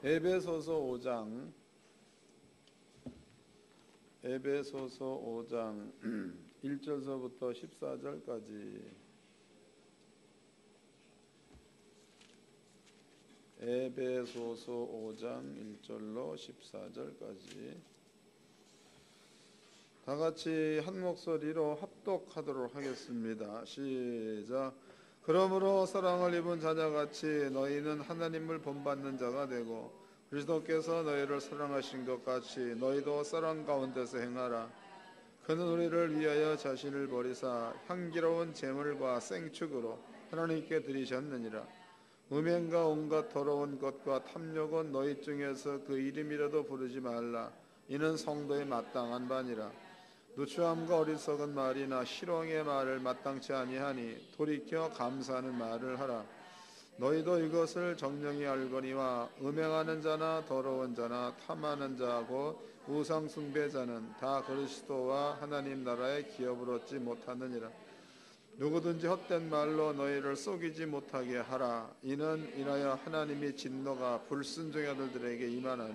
에베소서 5장 1절서부터 14절까지 에베소서 5장 1절로 14절까지 다 같이 한 목소리로 합독하도록 하겠습니다. 시작. 그러므로 사랑을 입은 자녀같이 너희는 하나님을 본받는 자가 되고 그리스도께서 너희를 사랑하신 것 같이 너희도 사랑 가운데서 행하라. 그는 우리를 위하여 자신을 버리사 향기로운 제물과 생축으로 하나님께 드리셨느니라. 음행과 온갖 더러운 것과 탐욕은 너희 중에서 그 이름이라도 부르지 말라. 이는 성도에 마땅한 바니라. 누추함과 어리석은 말이나 희롱의 말을 마땅치 아니하니 돌이켜 감사하는 말을 하라. 너희도 이것을 정령이 알거니와 음행하는 자나 더러운 자나 탐하는 자하고 우상 숭배자는 다 그리스도와 하나님 나라의 기업을 얻지 못하느니라. 누구든지 헛된 말로 너희를 속이지 못하게 하라. 이는 인하여 하나님의 진노가 불순종의 아들들에게 임하나니.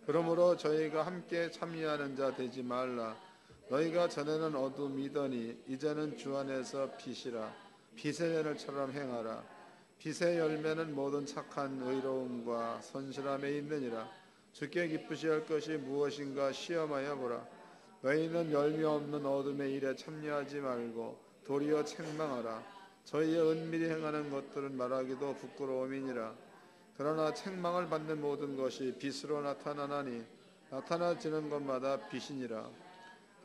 그러므로 저희가 함께 참여하는 자 되지 말라. 너희가 전에는 어둠이더니 이제는 주 안에서 빛이라. 빛의 열매처럼 행하라. 빛의 열매는 모든 착한 의로움과 선실함에 있느니라. 주께 기쁘시 할 것이 무엇인가 시험하여 보라. 너희는 열매 없는 어둠의 일에 참여하지 말고 도리어 책망하라. 저희의 은밀히 행하는 것들은 말하기도 부끄러움이니라. 그러나 책망을 받는 모든 것이 빛으로 나타나나니 나타나지는 것마다 빛이니라.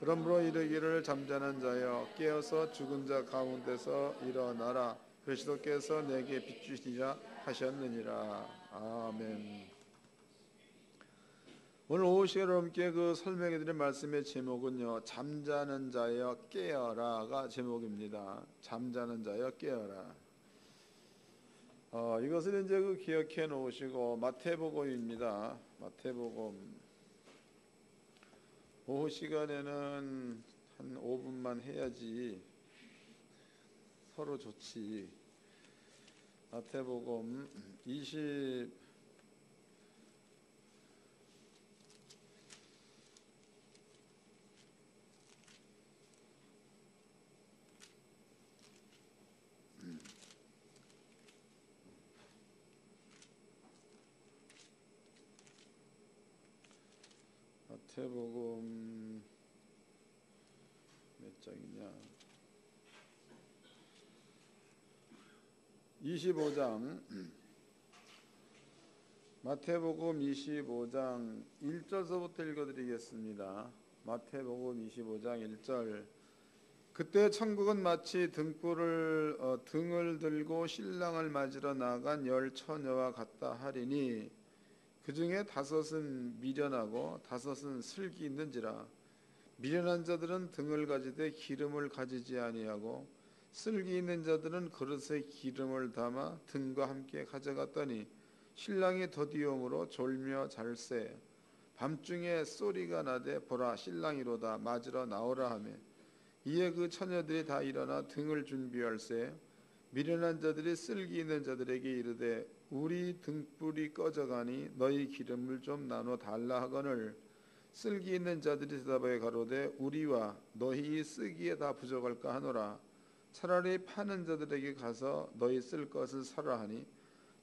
그러므로 이르기를 잠자는 자여 깨어서 죽은 자 가운데서 일어나라. 그리스도께서 내게 비추시리라 하셨느니라. 아멘. 오늘 오후 시간 여러분께 설명해드린 말씀의 제목은요, 잠자는 자여 깨어라가 제목입니다. 잠자는 자여 깨어라. 이것을 이제 기억해 놓으시고 마태복음입니다. 마태복음 오후 시간에는 한 5분만 해야지 서로 좋지. 마태복음 마태복음 몇 장이냐? 25장. 마태복음 25장 1절서부터 읽어드리겠습니다. 마태복음 25장 1절. 그때 천국은 마치 등을 들고 신랑을 맞으러 나간 10 처녀와 같다 하리니 그 중에 5은 미련하고 5은 슬기 있는지라. 미련한 자들은 등을 가지되 기름을 가지지 아니하고 슬기 있는 자들은 그릇에 기름을 담아 등과 함께 가져갔더니 신랑이 더디움으로 졸며 잘세. 밤중에 소리가 나되 보라 신랑이로다 맞으러 나오라 하며 이에 그 처녀들이 다 일어나 등을 준비할세. 미련한 자들이 슬기 있는 자들에게 이르되 우리 등불이 꺼져가니 너희 기름을 좀 나눠 달라 하거늘 슬기 있는 자들이 대답하여 가로되 우리와 너희 쓰기에 다 부족할까 하노라. 차라리 파는 자들에게 가서 너희 쓸 것을 사라 하니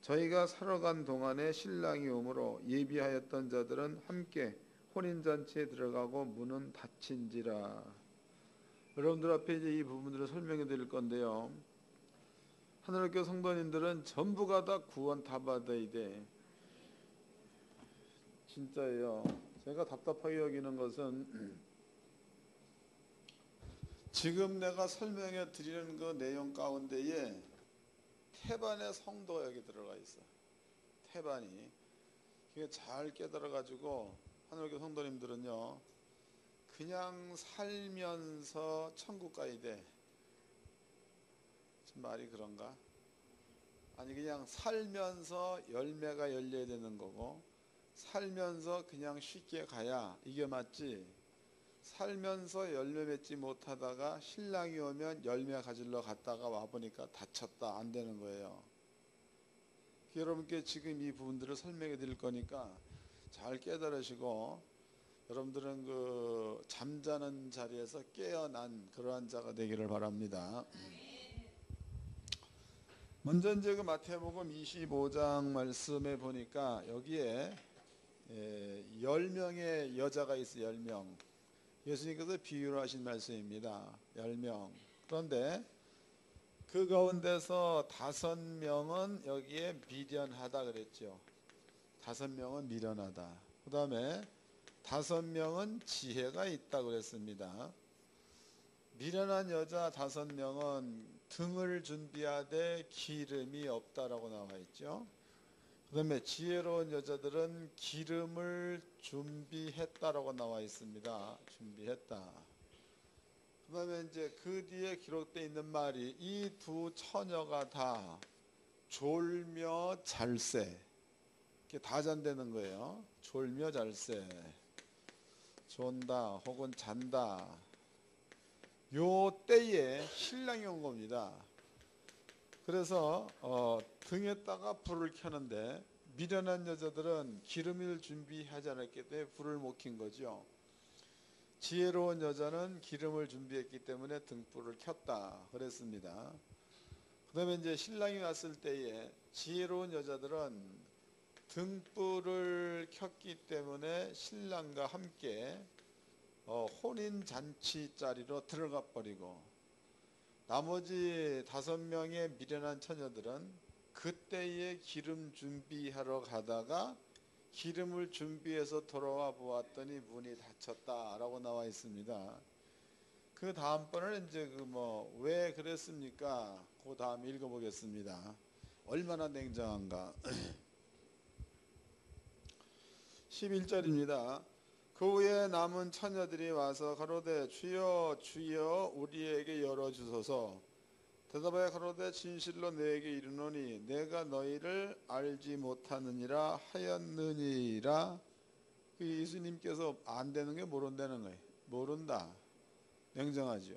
저희가 사러 간 동안에 신랑이 오므로 예비하였던 자들은 함께 혼인잔치에 들어가고 문은 닫힌지라. 여러분들 앞에 이제 이 부분들을 설명해 드릴 건데요, 하늘교회 성도님들은 전부가 다 구원 다 받아야 돼. 진짜예요. 제가 답답하게 여기는 것은 지금 내가 설명해 드리는 그 내용 가운데에 태반의 성도가 여기 들어가 있어. 태반이. 이게 잘 깨달아 가지고 하늘교회 성도님들은요, 그냥 살면서 천국 가야 돼. 지금 말이 그런가? 아니 그냥 살면서 열매가 열려야 되는 거고 살면서 그냥 쉽게 가야 이게 맞지. 살면서 열매 맺지 못하다가 신랑이 오면 열매 가지러 갔다가 와보니까 다쳤다 안 되는 거예요. 여러분께 지금 이 부분들을 설명해 드릴 거니까 잘 깨달으시고 여러분들은 그 잠자는 자리에서 깨어난 그러한 자가 되기를 바랍니다. 먼저 이제 그 마태복음 25장 말씀에 보니까 여기에 10명의 여자가 있어요. 10명. 예수님께서 비유를 하신 말씀입니다. 10명. 그런데 그 가운데서 5명은 여기에 미련하다 그랬죠. 5명은 미련하다. 그 다음에 5명은 지혜가 있다 그랬습니다. 미련한 여자 5명은 등을 준비하되 기름이 없다라고 나와 있죠. 그 다음에 지혜로운 여자들은 기름을 준비했다라고 나와 있습니다. 준비했다. 그 다음에 이제 그 뒤에 기록되어 있는 말이 이 두 처녀가 다 졸며 잘세. 이렇게 다 잔다는 거예요. 졸며 잘세. 존다 혹은 잔다. 요 때에 신랑이 온 겁니다. 그래서 등에다가 불을 켜는데 미련한 여자들은 기름을 준비하지 않았기 때문에 불을 못 켠 거죠. 지혜로운 여자는 기름을 준비했기 때문에 등불을 켰다 그랬습니다. 그 다음에 이제 신랑이 왔을 때에 지혜로운 여자들은 등불을 켰기 때문에 신랑과 함께 혼인잔치 자리로 들어가 버리고 나머지 5명의 미련한 처녀들은 그때에 기름 준비하러 가다가 기름을 준비해서 돌아와 보았더니 문이 닫혔다라고 나와 있습니다. 그 다음번에는 이제 왜 그랬습니까? 그 다음 읽어보겠습니다. 얼마나 냉정한가. 11절입니다. 그 후에 남은 처녀들이 와서 가로되 주여 주여 우리에게 열어주소서. 대답하여 가로되 진실로 너에게 이르노니 내가 너희를 알지 못하느니라 하였느니라. 예수님께서 안 되는 게 모른다는 거예요. 모른다. 냉정하죠.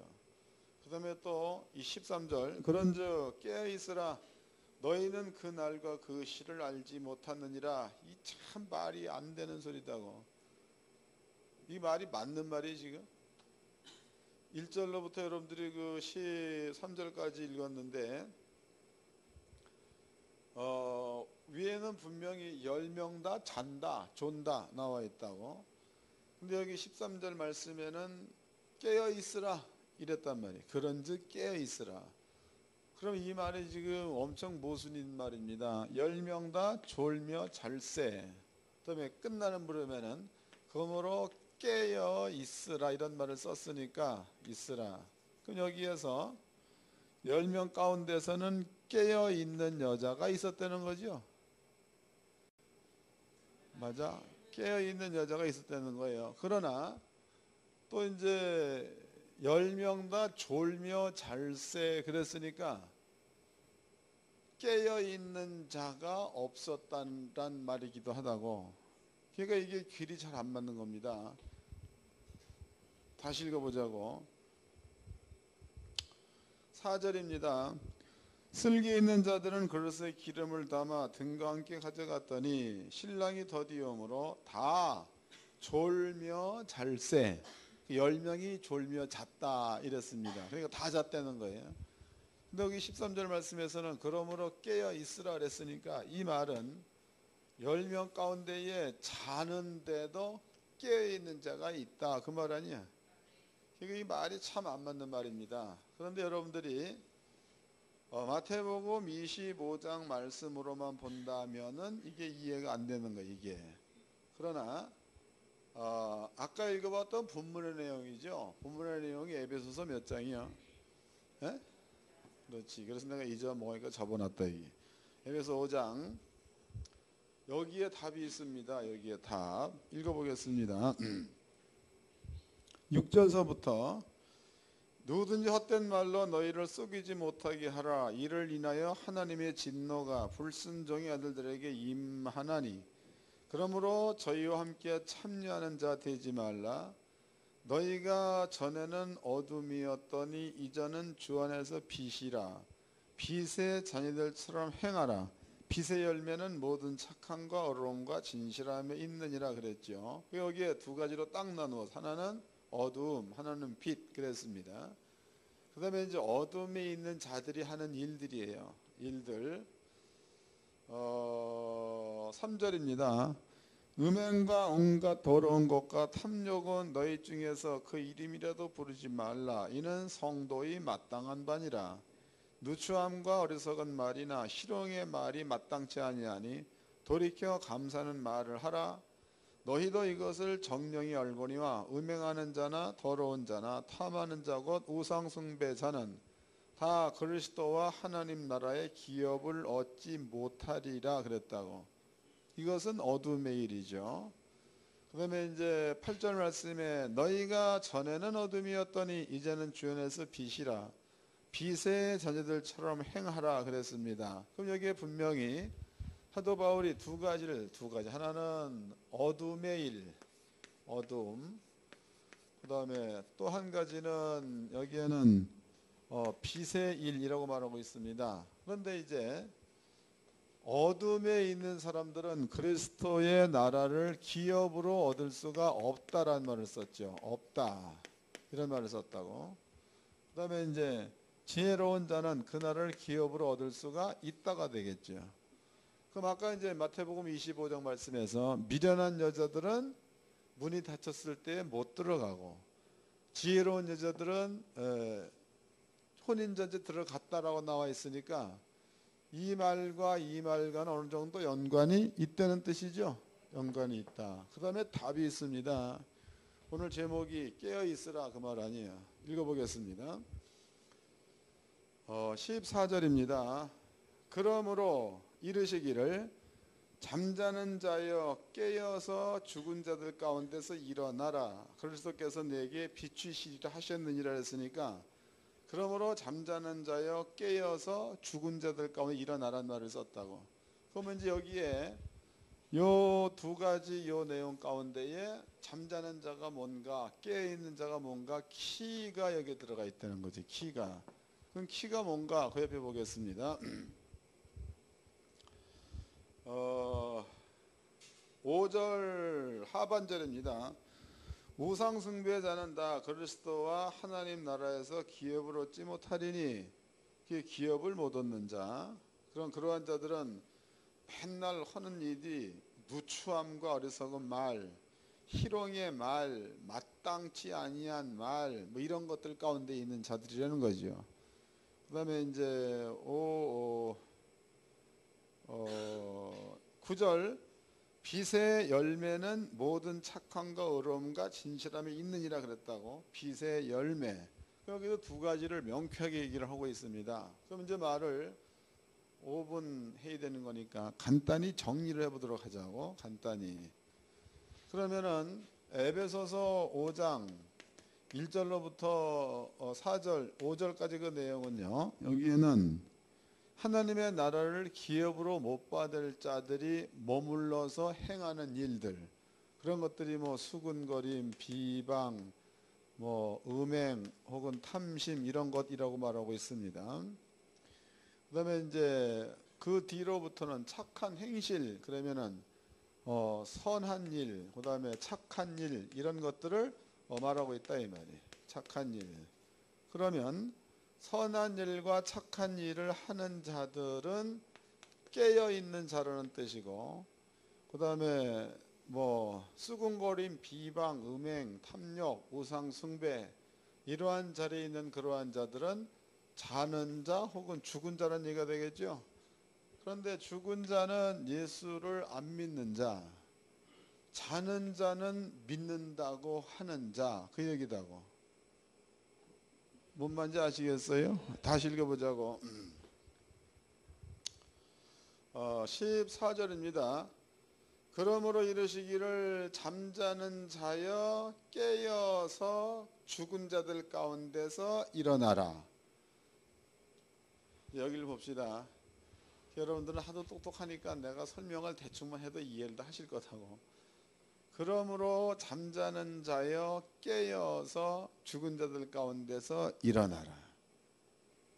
그 다음에 또 이 13절 그런즉 깨어있으라 너희는 그 날과 그 시를 알지 못하느니라. 이 참 말이 안 되는 소리다고. 이 말이 맞는 말이 지금 1절로부터 여러분들이 그 13절까지 읽었는데 위에는 분명히 10명 다 잔다 존다 나와 있다고. 근데 여기 13절 말씀에는 깨어 있으라 이랬단 말이에요. 그런즉 깨어 있으라. 그럼 이 말이 지금 엄청 모순인 말입니다. 10명 다 졸며 잘세. 그다음에 끝나는 부르면은 그러므로 깨어 있으라 이런 말을 썼으니까 있으라. 그럼 여기에서 10명 가운데서는 깨어 있는 여자가 있었다는 거죠. 맞아. 깨어 있는 여자가 있었다는 거예요. 그러나 또 이제 10명 다 졸며 잘세 그랬으니까 깨어 있는 자가 없었다는 말이기도 하다고. 그러니까 이게 길이 잘 안 맞는 겁니다. 다시 읽어보자고. 4절입니다. 슬기 있는 자들은 그릇에 기름을 담아 등과 함께 가져갔더니 신랑이 더디움으로 다 졸며 잘세. 10명이 졸며 잤다 이랬습니다. 그러니까 다 잤다는 거예요. 근데 여기 13절 말씀에서는 그러므로 깨어 있으라 그랬으니까 이 말은 10명 가운데에 자는데도 깨어있는 자가 있다 그 말 아니야. 이 말이 참 안 맞는 말입니다. 그런데 여러분들이 마태복음 25장 말씀으로만 본다면은 이게 이해가 안 되는 거예요. 이게. 그러나 아까 읽어봤던 본문의 내용이죠. 본문의 내용이 에베소서 몇 장이요? 에? 그렇지. 그래서 내가 잊어먹으니까 접어놨다 이게. 에베소 5장. 여기에 답이 있습니다. 여기에 답 읽어보겠습니다. 6절서부터 누구든지 헛된 말로 너희를 속이지 못하게 하라. 이를 인하여 하나님의 진노가 불순종의 아들들에게 임하나니 그러므로 저희와 함께 참여하는 자 되지 말라. 너희가 전에는 어둠이었더니 이제는 주 안에서 빛이라. 빛의 자녀들처럼 행하라. 빛의 열매는 모든 착함과 어려움과 진실함에 있느니라 그랬죠. 여기에 두 가지로 딱 나누어 하나는 어두움, 하나는 빛 그랬습니다. 그 다음에 이제 어둠에 있는 자들이 하는 일들이에요. 일들. 3절입니다. 음행과 온갖 더러운 것과 탐욕은 너희 중에서 그 이름이라도 부르지 말라. 이는 성도의 마땅한 바니라. 누추함과 어리석은 말이나 희롱의 말이 마땅치 아니하니 돌이켜 감사는 말을 하라. 너희도 이것을 정령이 알거니와 음행하는 자나 더러운 자나 탐하는 자 곧 우상 숭배자는 다 그리스도와 하나님 나라의 기업을 얻지 못하리라 그랬다고. 이것은 어둠의 일이죠. 그 다음에 이제 8절 말씀에 너희가 전에는 어둠이었더니 이제는 주 안에서 빛이라. 빛의 자녀들처럼 행하라 그랬습니다. 그럼 여기에 분명히 사도 바울이 두 가지 하나는 어둠의 일, 어둠. 그 다음에 또 한 가지는 여기에는 빛의 일이라고 말하고 있습니다. 그런데 이제 어둠에 있는 사람들은 그리스도의 나라를 기업으로 얻을 수가 없다라는 말을 썼죠. 없다 이런 말을 썼다고. 그 다음에 이제 지혜로운 자는 그 나라를 기업으로 얻을 수가 있다가 되겠죠. 그럼 아까 이제 마태복음 25장 말씀에서 미련한 여자들은 문이 닫혔을 때 못 들어가고 지혜로운 여자들은 혼인잔치 들어갔다라고 나와 있으니까 이 말과 이 말과는 어느 정도 연관이 있다는 뜻이죠. 연관이 있다. 그 다음에 답이 있습니다. 오늘 제목이 깨어있으라 그 말 아니에요. 읽어보겠습니다. 14절입니다. 그러므로 이르시기를 잠자는 자여 깨어서 죽은 자들 가운데서 일어나라. 그리스도께서 내게 비추시리라 하셨느니라 했으니까 그러므로 잠자는 자여 깨어서 죽은 자들 가운데 일어나라는 말을 썼다고. 그러면 이제 여기에 요 두 가지 요 내용 가운데에 잠자는 자가 뭔가 깨어있는 자가 뭔가 키가 여기에 들어가 있다는 거지. 키가. 그럼 키가 뭔가 그 옆에 보겠습니다. 5절 하반절입니다. 우상 숭배자는 다 그리스도와 하나님 나라에서 기업을 얻지 못하리니 기업을 못 얻는 자. 그러한 자들은 맨날 하는 일이 누추함과 어리석은 말, 희롱의 말, 마땅치 아니한 말, 뭐 이런 것들 가운데 있는 자들이라는 거죠. 그 다음에 이제 9절 빛의 열매는 모든 착함과 의로움과 진실함이 있느니라 그랬다고. 빛의 열매. 여기서 두 가지를 명쾌하게 얘기를 하고 있습니다. 그럼 이제 말을 5분 해야 되는 거니까 간단히 정리를 해보도록 하자고. 간단히. 그러면은 에베소서 5장 1절로부터 4절, 5절까지 그 내용은요. 여기에는 하나님의 나라를 기업으로 못 받을 자들이 머물러서 행하는 일들, 그런 것들이 뭐 수군거림, 비방, 뭐 음행 혹은 탐심 이런 것이라고 말하고 있습니다. 그다음에 이제 그 뒤로부터는 착한 행실, 그러면은 선한 일, 그다음에 착한 일 이런 것들을 말하고 있다 이 말이. 착한 일. 그러면 선한 일과 착한 일을 하는 자들은 깨어 있는 자라는 뜻이고, 그 다음에 뭐 수군거림, 비방, 음행, 탐욕, 우상 숭배 이러한 자리에 있는 그러한 자들은 자는 자 혹은 죽은 자라는 얘기가 되겠죠. 그런데 죽은 자는 예수를 안 믿는 자, 자는 자는 믿는다고 하는 자, 그 얘기다고. 뭔 말인지 아시겠어요? 다시 읽어보자고. 14절입니다. 그러므로 이르시기를 잠자는 자여 깨어서 죽은 자들 가운데서 일어나라. 여기를 봅시다. 여러분들은 하도 똑똑하니까 내가 설명을 대충만 해도 이해를 다 하실 거라고. 그러므로 잠자는 자여 깨어서 죽은 자들 가운데서 일어나라.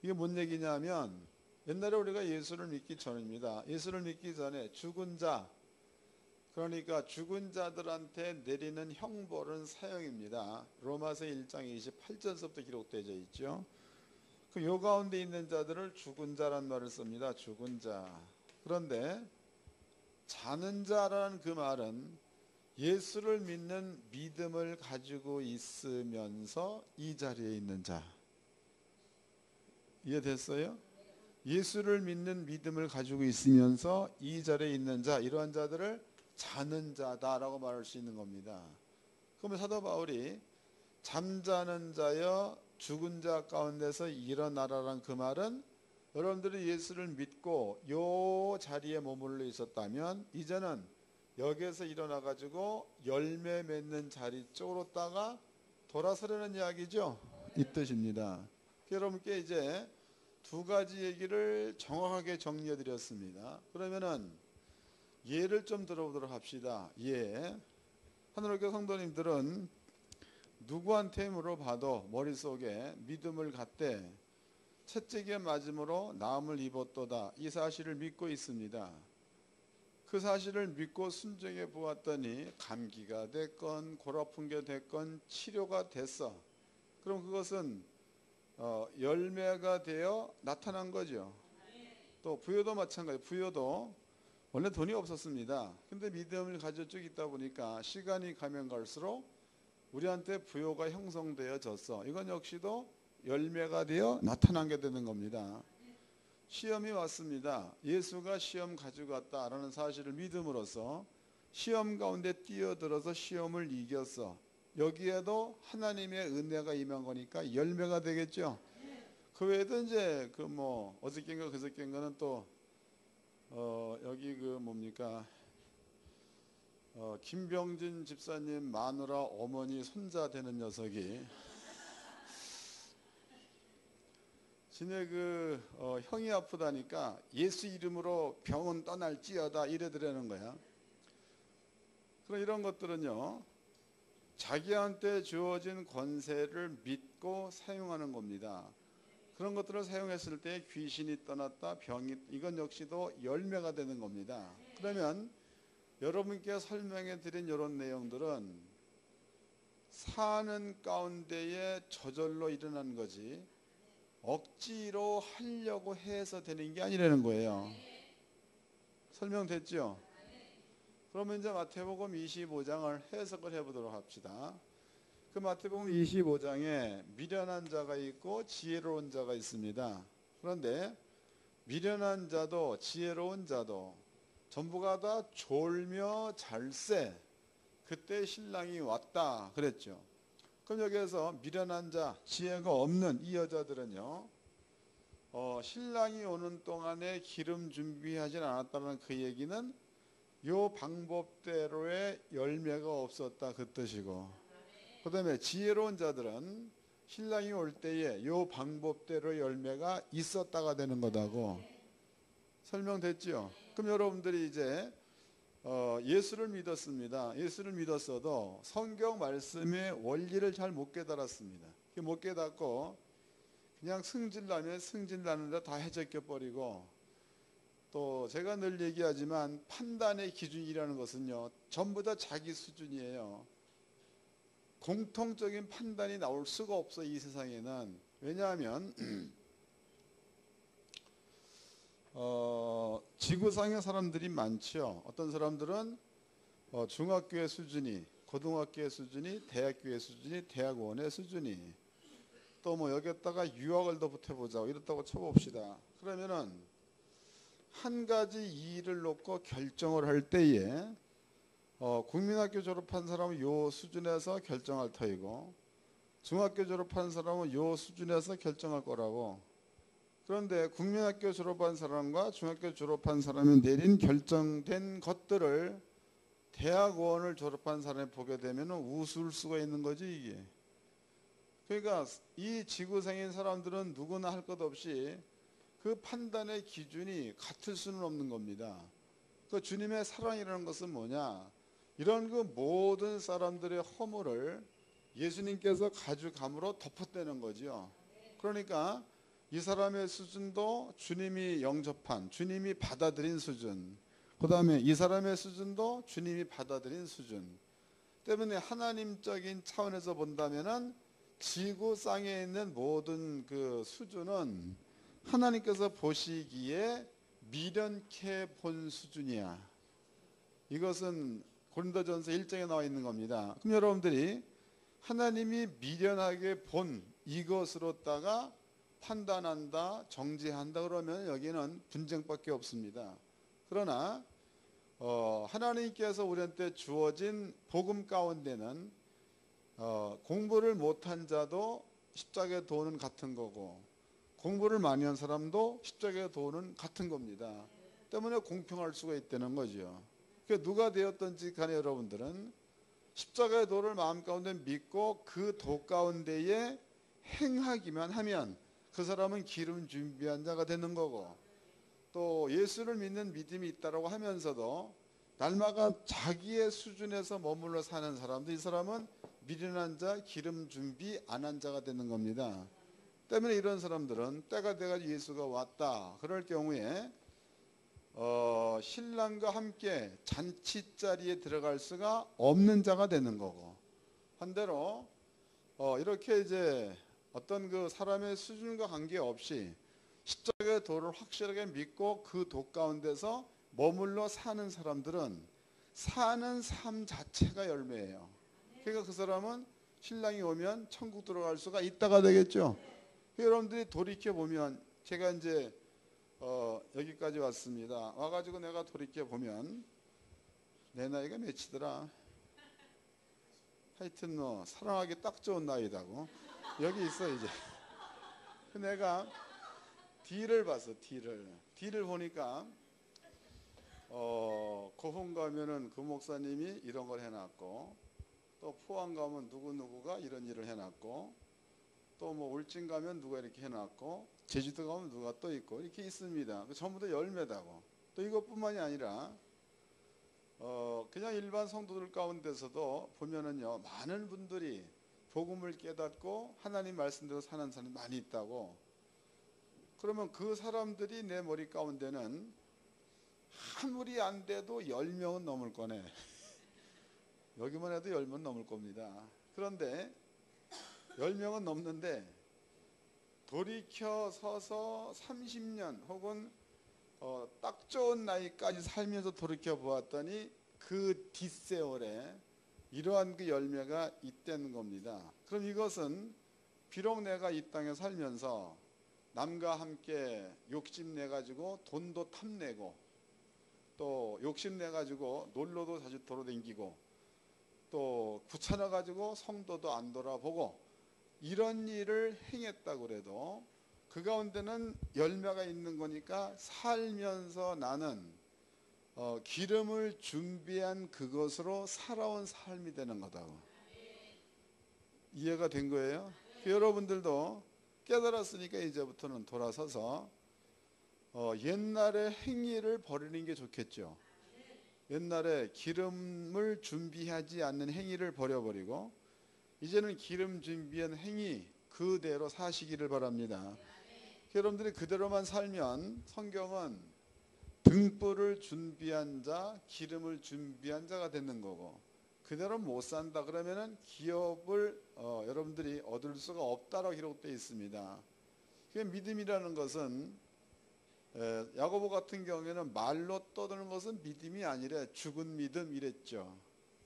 이게 뭔 얘기냐면 옛날에 우리가 예수를 믿기 전입니다. 예수를 믿기 전에 죽은 자, 그러니까 죽은 자들한테 내리는 형벌은 사형입니다. 로마서 1장 28절서부터 기록되어 있죠. 요 가운데 있는 자들을 죽은 자란 말을 씁니다. 죽은 자. 그런데 자는 자라는 그 말은 예수를 믿는 믿음을 가지고 있으면서 이 자리에 있는 자. 이해됐어요? 예수를 믿는 믿음을 가지고 있으면서 이 자리에 있는 자, 이러한 자들을 자는 자다라고 말할 수 있는 겁니다. 그러면 사도 바울이 잠자는 자여 죽은 자 가운데서 일어나라란 그 말은 여러분들이 예수를 믿고 요 자리에 머물러 있었다면 이제는 여기에서 일어나 가지고 열매 맺는 자리 쪽으로 다가 돌아서려는 이야기죠. 이 뜻입니다. 여러분께 이제 두 가지 얘기를 정확하게 정리해 드렸습니다. 그러면은 예를 좀 들어보도록 합시다. 예. 하늘교회 성도님들은 누구한테 물어봐도 머릿속에 믿음을 갖되 채찍에 맞음으로 나음을 입었도다, 이 사실을 믿고 있습니다. 그 사실을 믿고 순종해 보았더니 감기가 됐건 골 아픈 게 됐건 치료가 됐어. 그럼 그것은 열매가 되어 나타난 거죠. 또 부요도 마찬가지. 부요도 원래 돈이 없었습니다. 근데 믿음을 가지고 쭉 있다 보니까 시간이 가면 갈수록 우리한테 부요가 형성되어졌어. 이건 역시도 열매가 되어 나타난 게 되는 겁니다. 시험이 왔습니다. 예수가 시험 가지고 왔다라는 사실을 믿음으로써 시험 가운데 뛰어들어서 시험을 이겼어. 여기에도 하나님의 은혜가 임한 거니까 열매가 되겠죠. 그 외에도 이제 그 뭐 어저께인가 그저께인가는 또 여기 그 뭡니까 김병진 집사님 마누라 어머니 손자 되는 녀석이 지네 그 형이 아프다니까 예수 이름으로 병은 떠날지어다 이래더라는 거야. 그럼 이런 것들은요, 자기한테 주어진 권세를 믿고 사용하는 겁니다. 그런 것들을 사용했을 때 귀신이 떠났다, 병이, 이건 역시도 열매가 되는 겁니다. 그러면 여러분께 설명해 드린 이런 내용들은 사는 가운데에 저절로 일어난 거지 억지로 하려고 해서 되는 게 아니라는 거예요. 설명됐죠? 그러면 이제 마태복음 25장을 해석을 해보도록 합시다. 그 마태복음 25장에 미련한 자가 있고 지혜로운 자가 있습니다. 그런데 미련한 자도 지혜로운 자도 전부가 다 졸며 잘세, 그때 신랑이 왔다 그랬죠. 그럼 여기에서 미련한 자, 지혜가 없는 이 여자들은요, 신랑이 오는 동안에 기름 준비하지 않았다는 그 얘기는 요 방법대로의 열매가 없었다 그 뜻이고, 그 다음에 지혜로운 자들은 신랑이 올 때에 요 방법대로 열매가 있었다가 되는 거다고. 설명됐죠? 그럼 여러분들이 이제 예수를 믿었습니다. 예수를 믿었어도 성경 말씀의 원리를 잘 못 깨달았습니다. 못 깨닫고 그냥 승질나면 승질나는 데 다 해적혀 버리고, 또 제가 늘 얘기하지만 판단의 기준이라는 것은요, 전부 다 자기 수준이에요. 공통적인 판단이 나올 수가 없어 이 세상에는. 왜냐하면 지구상의 사람들이 많죠. 어떤 사람들은 중학교의 수준이, 고등학교의 수준이, 대학교의 수준이, 대학원의 수준이, 또 뭐 여기에다가 유학을 더 보태보자고 이렇다고 쳐봅시다. 그러면은 한 가지 일을 놓고 결정을 할 때에 국민학교 졸업한 사람은 요 수준에서 결정할 터이고, 중학교 졸업한 사람은 요 수준에서 결정할 거라고. 그런데 국민학교 졸업한 사람과 중학교 졸업한 사람이 내린 결정된 것들을 대학원을 졸업한 사람이 보게 되면 웃을 수가 있는 거지 이게. 그러니까 이 지구상인 사람들은 누구나 할 것 없이 그 판단의 기준이 같을 수는 없는 겁니다. 그 주님의 사랑이라는 것은 뭐냐? 이런 그 모든 사람들의 허물을 예수님께서 가져감으로 덮었다는 거죠. 그러니까 이 사람의 수준도 주님이 영접한, 주님이 받아들인 수준, 그 다음에 이 사람의 수준도 주님이 받아들인 수준 때문에 하나님적인 차원에서 본다면은 지구상에 있는 모든 그 수준은 하나님께서 보시기에 미련케 본 수준이야. 이것은 고린도전서 1장에 나와 있는 겁니다. 그럼 여러분들이 하나님이 미련하게 본 이것으로다가 판단한다, 정죄한다 그러면 여기는 분쟁밖에 없습니다. 그러나 하나님께서 우리한테 주어진 복음 가운데는 공부를 못한 자도 십자가의 도는 같은 거고 공부를 많이 한 사람도 십자가의 도는 같은 겁니다. 때문에 공평할 수가 있다는 거죠. 그러니까 누가 되었든지 간에 여러분들은 십자가의 도를 마음 가운데 믿고 그 도 가운데에 행하기만 하면 그 사람은 기름 준비한 자가 되는 거고 또 예수를 믿는 믿음이 있다고 하면서도 날마다 자기의 수준에서 머물러 사는 사람도 이 사람은 미련한 자, 기름 준비 안 한 자가 되는 겁니다. 때문에 이런 사람들은 때가 돼가지고 예수가 왔다 그럴 경우에 신랑과 함께 잔치자리에 들어갈 수가 없는 자가 되는 거고 반대로 이렇게 이제 어떤 그 사람의 수준과 관계없이 십자가의 도를 확실하게 믿고 그 도 가운데서 머물러 사는 사람들은 사는 삶 자체가 열매예요. 그러니까 그 사람은 신랑이 오면 천국 들어갈 수가 있다가 되겠죠. 여러분들이 돌이켜 보면 제가 이제 여기까지 왔습니다. 와가지고 내가 돌이켜 보면 내 나이가 몇이더라. 하여튼 사랑하기 딱 좋은 나이다고 여기 있어 이제. 내가 D를 봤어. D를 보니까 고흥 가면은 그 목사님이 이런 걸 해놨고 또 포항 가면 누구누구가 이런 일을 해놨고 또 뭐 울진 가면 누가 이렇게 해놨고 제주도 가면 누가 또 있고 이렇게 있습니다. 전부 다 열매다고. 또 이것뿐만이 아니라 그냥 일반 성도들 가운데서도 보면은요 많은 분들이 복음을 깨닫고 하나님 말씀대로 사는 사람이 많이 있다고. 그러면 그 사람들이 내 머리 가운데는 아무리 안 돼도 10명은 넘을 거네. 여기만 해도 10명 넘을 겁니다. 그런데 10명은 넘는데 돌이켜 서서 30년 혹은 딱 좋은 나이까지 살면서 돌이켜 보았더니 그 뒷세월에 이러한 그 열매가 있다는 겁니다. 그럼 이것은 비록 내가 이 땅에 살면서 남과 함께 욕심내가지고 돈도 탐내고 또 욕심내가지고 놀러도 자주 돌아다니고 또 귀찮아가지고 성도도 안 돌아보고 이런 일을 행했다고 그래도 그 가운데는 열매가 있는 거니까 살면서 나는 기름을 준비한 그것으로 살아온 삶이 되는 거다고. 이해가 된 거예요? 여러분들도 깨달았으니까 이제부터는 돌아서서 옛날의 행위를 버리는 게 좋겠죠. 옛날에 기름을 준비하지 않는 행위를 버려버리고 이제는 기름 준비한 행위 그대로 사시기를 바랍니다. 여러분들이 그대로만 살면 성경은 등불을 준비한 자, 기름을 준비한 자가 되는 거고 그대로 못 산다 그러면은 기업을 여러분들이 얻을 수가 없다라고 기록되어 있습니다. 믿음이라는 것은 야고보 같은 경우에는 말로 떠드는 것은 믿음이 아니라 죽은 믿음 이랬죠.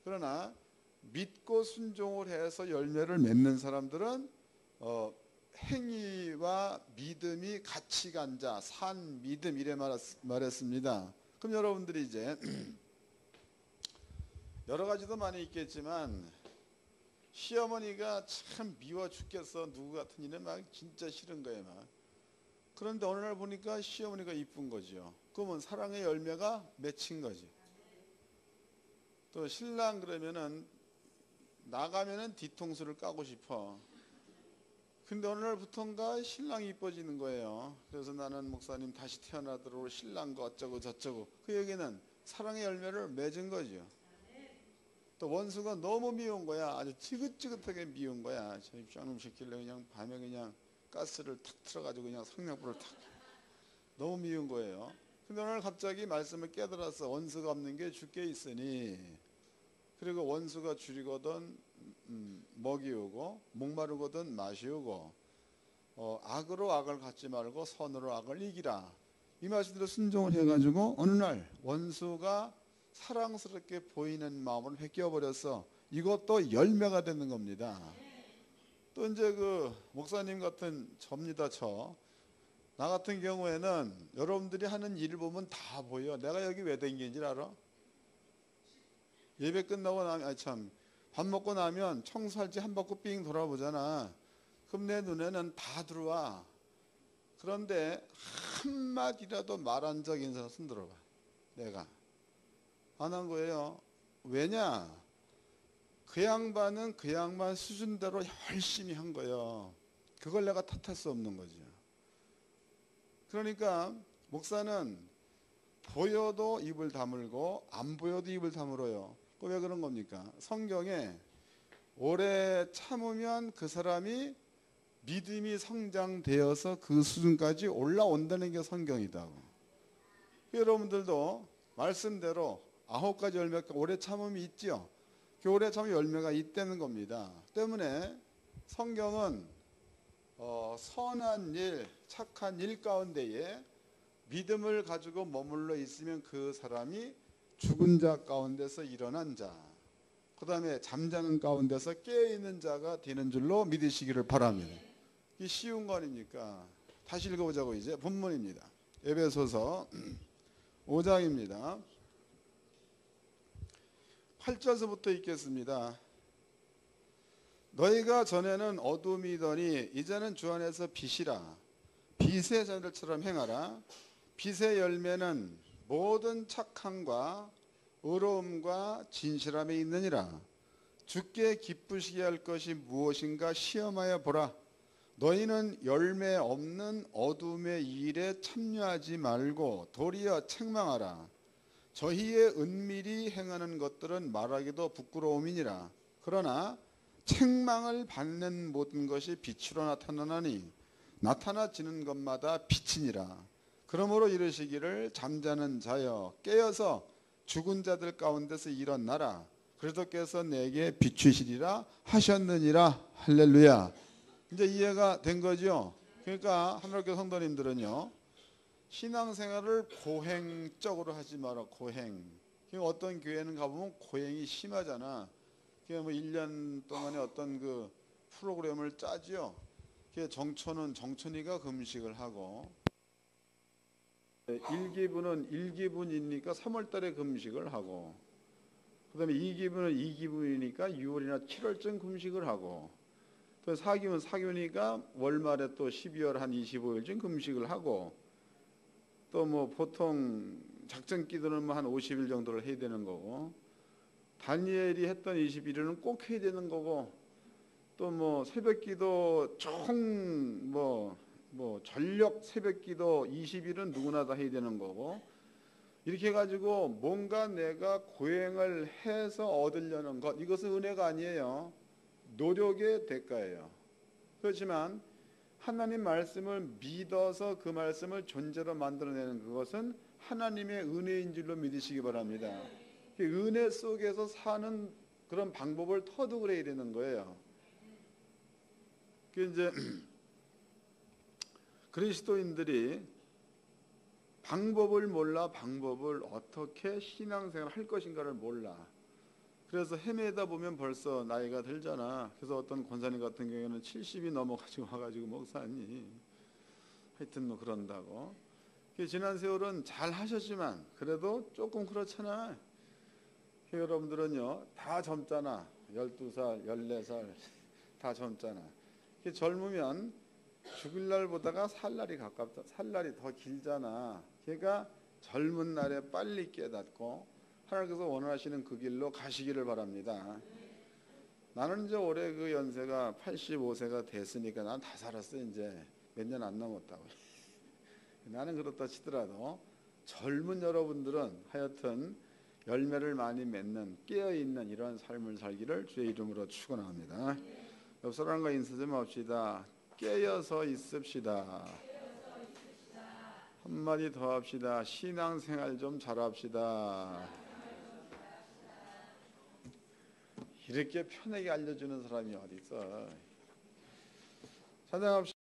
그러나 믿고 순종을 해서 열매를 맺는 사람들은 행위와 믿음이 같이 간 자, 산 믿음 이래 말했습니다. 그럼 여러분들이 이제 여러 가지도 많이 있겠지만 시어머니가 참 미워 죽겠어. 누구 같은 일은 막 진짜 싫은 거예요. 막. 그런데 어느 날 보니까 시어머니가 이쁜 거죠. 그러면 사랑의 열매가 맺힌 거지. 또 신랑 그러면은 나가면은 뒤통수를 까고 싶어. 근데 어느 날부턴가 신랑이 이뻐지는 거예요. 그래서 나는 목사님 다시 태어나도록 신랑과 어쩌고 저쩌고 그 얘기는 사랑의 열매를 맺은 거죠. 또 원수가 너무 미운 거야. 아주 지긋지긋하게 미운 거야. 저놈 시킬래 그냥 밤에 그냥 가스를 탁 틀어가지고 그냥 성냥불을 탁 너무 미운 거예요. 근데 오늘 갑자기 말씀을 깨달았어. 원수가 없는 게 주께 있으니. 그리고 원수가 줄이거든 먹이우고 목마르거든 마시우고 악으로 악을 갚지 말고 선으로 악을 이기라. 이 말씀대로 순종을 해가지고 어느 날 원수가 사랑스럽게 보이는 마음을 베껴버렸어. 이것도 열매가 되는 겁니다. 또 이제 그 목사님 같은 접니다. 나 같은 경우에는 여러분들이 하는 일을 보면 다 보여. 내가 여기 왜 댕기는지 알아? 예배 끝나고 나면 밥 먹고 나면 청소할지 한 바퀴 삥 돌아보잖아. 그럼 내 눈에는 다 들어와. 그런데 한마디라도 말한 적 있는 사람 손 들어봐. 내가 안 한 거예요. 왜냐? 그 양반은 그 양반 수준대로 열심히 한 거예요. 그걸 내가 탓할 수 없는 거죠. 그러니까 목사는 보여도 입을 다물고 안 보여도 입을 다물어요. 왜 그런 겁니까? 성경에 오래 참으면 그 사람이 믿음이 성장되어서 그 수준까지 올라온다는 게 성경이다고. 여러분들도 말씀대로 9가지 열매가 오래 참음이 있죠. 그 오래 참음 열매가 있다는 겁니다. 때문에 성경은 선한 일, 착한 일 가운데에 믿음을 가지고 머물러 있으면 그 사람이 죽은 자 가운데서 일어난 자, 그 다음에 잠자는 가운데서 깨어있는 자가 되는 줄로 믿으시기를 바랍니다. 이 쉬운 거 아닙니까? 다시 읽어보자고. 이제 본문입니다. 에베소서 5장입니다. 8절서부터 읽겠습니다. 너희가 전에는 어둠이더니 이제는 주 안에서 빛이라. 빛의 자들처럼 행하라. 빛의 열매는 모든 착함과 의로움과 진실함에 있느니라. 주께 기쁘시게 할 것이 무엇인가 시험하여 보라. 너희는 열매 없는 어둠의 일에 참여하지 말고 도리어 책망하라. 저희의 은밀히 행하는 것들은 말하기도 부끄러움이니라. 그러나 책망을 받는 모든 것이 빛으로 나타나나니 나타나지는 것마다 빛이니라. 그러므로 이르시기를 잠자는 자여 깨어서 죽은 자들 가운데서 일어나라. 그리스도께서 내게 비추시리라 하셨느니라. 할렐루야. 이제 이해가 된 거죠. 그러니까 하늘교회 성도님들은요, 신앙생활을 고행적으로 하지 마라. 고행. 어떤 교회는 가보면 고행이 심하잖아. 그게 뭐 1년 동안에 어떤 그 프로그램을 짜죠. 정초는 정촌이가 금식을 하고, 1기분은 1기분이니까 3월달에 금식을 하고, 그 다음에 2기분은 2기분이니까 6월이나 7월쯤 금식을 하고, 또 4기분 4기분이니까 월말에 또 12월 한 25일쯤 금식을 하고, 또 뭐 보통 작전 기도는 뭐 한 50일 정도를 해야 되는 거고, 다니엘이 했던 21일은 꼭 해야 되는 거고, 또 뭐 새벽 기도 총 전력 새벽 기도 20일은 누구나 다 해야 되는 거고, 이렇게 해가지고 뭔가 내가 고행을 해서 얻으려는 것, 이것은 은혜가 아니에요. 노력의 대가예요. 그렇지만 하나님 말씀을 믿어서 그 말씀을 존재로 만들어내는 그것은 하나님의 은혜인 줄로 믿으시기 바랍니다. 그 은혜 속에서 사는 그런 방법을 터득을 해야 되는 거예요. 그 이제 그리스도인들이 방법을 몰라. 방법을 어떻게 신앙생활을 할 것인가를 몰라. 그래서 헤매다 보면 벌써 나이가 들잖아. 그래서 어떤 권사님 같은 경우에는 70이 넘어가지고 와가지고 목사님 하여튼 뭐 그런다고. 지난 세월은 잘 하셨지만 그래도 조금 그렇잖아. 여러분들은요 다 젊잖아. 12살 14살 다 젊잖아. 젊으면 죽을 날 보다가 살 날이 가깝다. 살 날이 더 길잖아. 그러니까 젊은 날에 빨리 깨닫고 하나님께서 원하시는 그 길로 가시기를 바랍니다. 나는 이제 올해 그 연세가 85세가 됐으니까 난 다 살았어. 이제 몇 년 안 남았다고. 나는 그렇다 치더라도 젊은 여러분들은 하여튼 열매를 많이 맺는 깨어있는 이런 삶을 살기를 주의 이름으로 축원합니다. 옆 사람과 인사 좀 합시다. 깨어서 있읍시다. 한마디 더 합시다. 신앙생활 좀 잘합시다. 이렇게 편하게 알려주는 사람이 어디 있어. 찬양합시다.